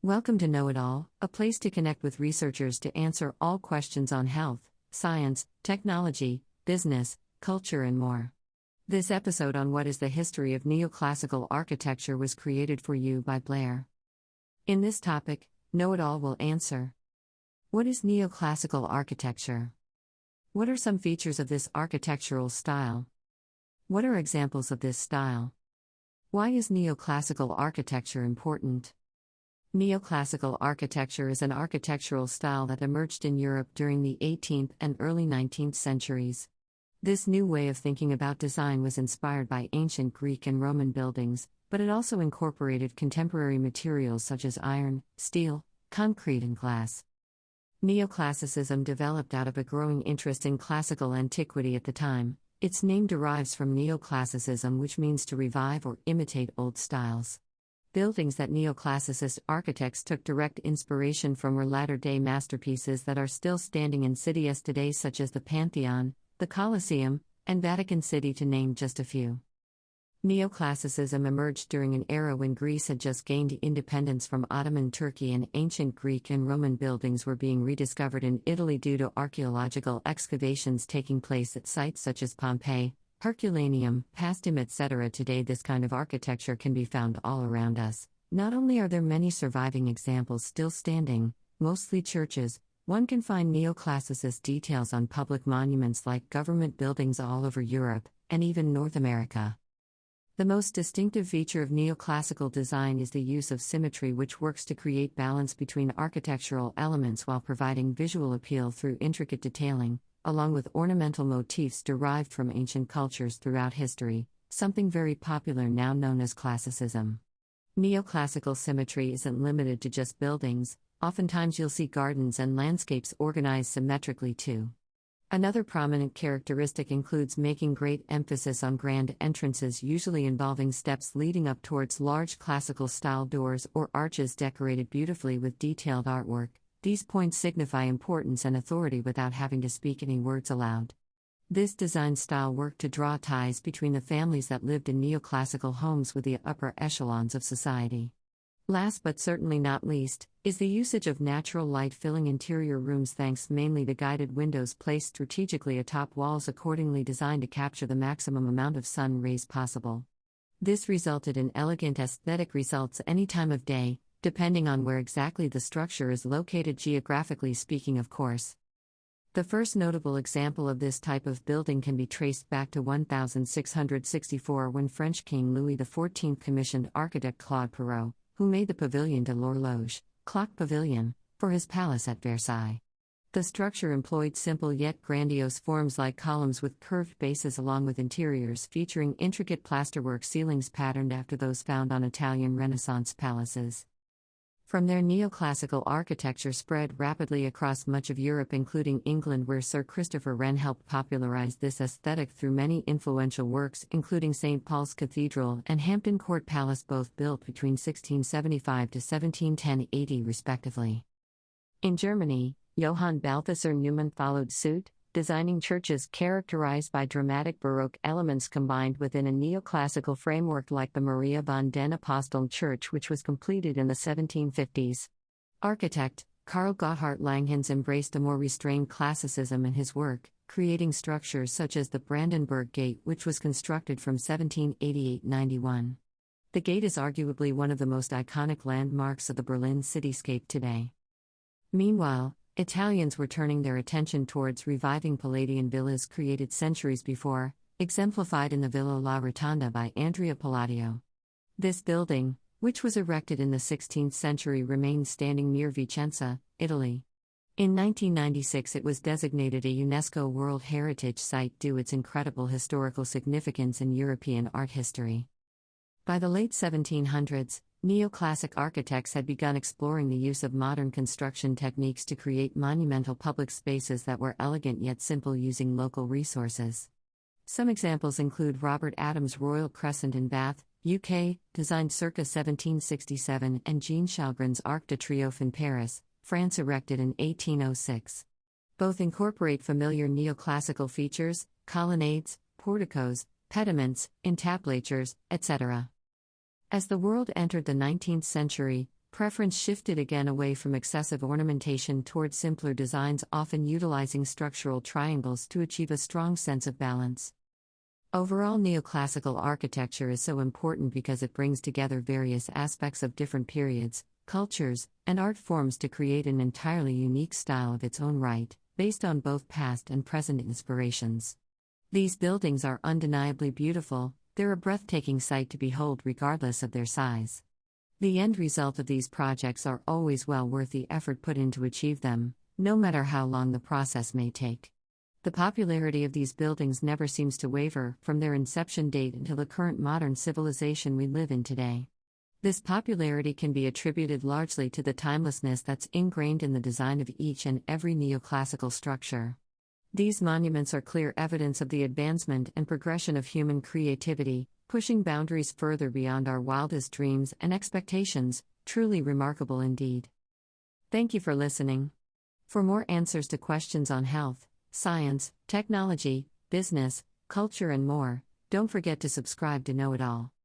Welcome to Know It All, a place to connect with researchers to answer all questions on health, science, technology, business, culture, and more. This episode on what is the history of neoclassical architecture was created for you by Blair. In this topic, Know It All will answer: what is neoclassical architecture? What are some features of this architectural style? What are examples of this style? Why is neoclassical architecture important? Neoclassical architecture is an architectural style that emerged in Europe during the 18th and early 19th centuries. This new way of thinking about design was inspired by ancient Greek and Roman buildings, but it also incorporated contemporary materials such as iron, steel, concrete, and glass. Neoclassicism developed out of a growing interest in classical antiquity at the time. Its name derives from neoclassicism, which means to revive or imitate old styles. Buildings that neoclassicist architects took direct inspiration from were latter-day masterpieces that are still standing in cities today, such as the Pantheon, the Colosseum, and Vatican City, to name just a few. Neoclassicism emerged during an era when Greece had just gained independence from Ottoman Turkey, and ancient Greek and Roman buildings were being rediscovered in Italy due to archaeological excavations taking place at sites such as Pompeii, Herculaneum, Paestum, etc. Today, this kind of architecture can be found all around us. Not only are there many surviving examples still standing, mostly churches, one can find neoclassicist details on public monuments like government buildings all over Europe, and even North America. The most distinctive feature of neoclassical design is the use of symmetry, which works to create balance between architectural elements while providing visual appeal through intricate detailing, along with ornamental motifs derived from ancient cultures throughout history, something very popular now known as classicism. Neoclassical symmetry isn't limited to just buildings. Oftentimes you'll see gardens and landscapes organized symmetrically too. Another prominent characteristic includes making great emphasis on grand entrances, usually involving steps leading up towards large classical-style doors or arches decorated beautifully with detailed artwork. These points signify importance and authority without having to speak any words aloud. This design style worked to draw ties between the families that lived in neoclassical homes with the upper echelons of society. Last but certainly not least, is the usage of natural light filling interior rooms, thanks mainly to guided windows placed strategically atop walls accordingly designed to capture the maximum amount of sun rays possible. This resulted in elegant aesthetic results any time of day, depending on where exactly the structure is located, geographically speaking, of course. The first notable example of this type of building can be traced back to 1664, when French King Louis XIV commissioned architect Claude Perrault, who made the Pavilion de l'Horloge, Clock Pavilion, for his palace at Versailles. The structure employed simple yet grandiose forms like columns with curved bases, along with interiors featuring intricate plasterwork ceilings patterned after those found on Italian Renaissance palaces. From there, neoclassical architecture spread rapidly across much of Europe, including England, where Sir Christopher Wren helped popularize this aesthetic through many influential works, including St. Paul's Cathedral and Hampton Court Palace, both built between 1675 to 1710 AD respectively. In Germany, Johann Balthasar Neumann followed suit, designing churches characterized by dramatic Baroque elements combined within a neoclassical framework, like the Maria von den Aposteln Church, which was completed in the 1750s. Architect Karl Gotthard Langhans embraced a more restrained classicism in his work, creating structures such as the Brandenburg Gate, which was constructed from 1788-91. The gate is arguably one of the most iconic landmarks of the Berlin cityscape today. Meanwhile, Italians were turning their attention towards reviving Palladian villas created centuries before, exemplified in the Villa La Rotonda by Andrea Palladio. This building, which was erected in the 16th century, remains standing near Vicenza, Italy. In 1996 it was designated a UNESCO World Heritage Site due to its incredible historical significance in European art history. By the late 1700s, neoclassic architects had begun exploring the use of modern construction techniques to create monumental public spaces that were elegant yet simple, using local resources. Some examples include Robert Adams' Royal Crescent in Bath, UK, designed circa 1767, and Jean Chalgrin's Arc de Triomphe in Paris, France, erected in 1806. Both incorporate familiar neoclassical features: colonnades, porticos, pediments, entablatures, etc. As the world entered the 19th century, Preference shifted again away from excessive ornamentation toward simpler designs, often utilizing structural triangles to achieve a strong sense of balance. Overall, neoclassical architecture is so important because it brings together various aspects of different periods, cultures, and art forms to create an entirely unique style of its own right, based on both past and present inspirations. These buildings are undeniably beautiful, they're a breathtaking sight to behold regardless of their size. The end result of these projects are always well worth the effort put in to achieve them, no matter how long the process may take. The popularity of these buildings never seems to waver from their inception date until the current modern civilization we live in today. This popularity can be attributed largely to the timelessness that's ingrained in the design of each and every neoclassical structure. These monuments are clear evidence of the advancement and progression of human creativity, pushing boundaries further beyond our wildest dreams and expectations, truly remarkable indeed. Thank you for listening. For more answers to questions on health, science, technology, business, culture, and more, don't forget to subscribe to Know It All.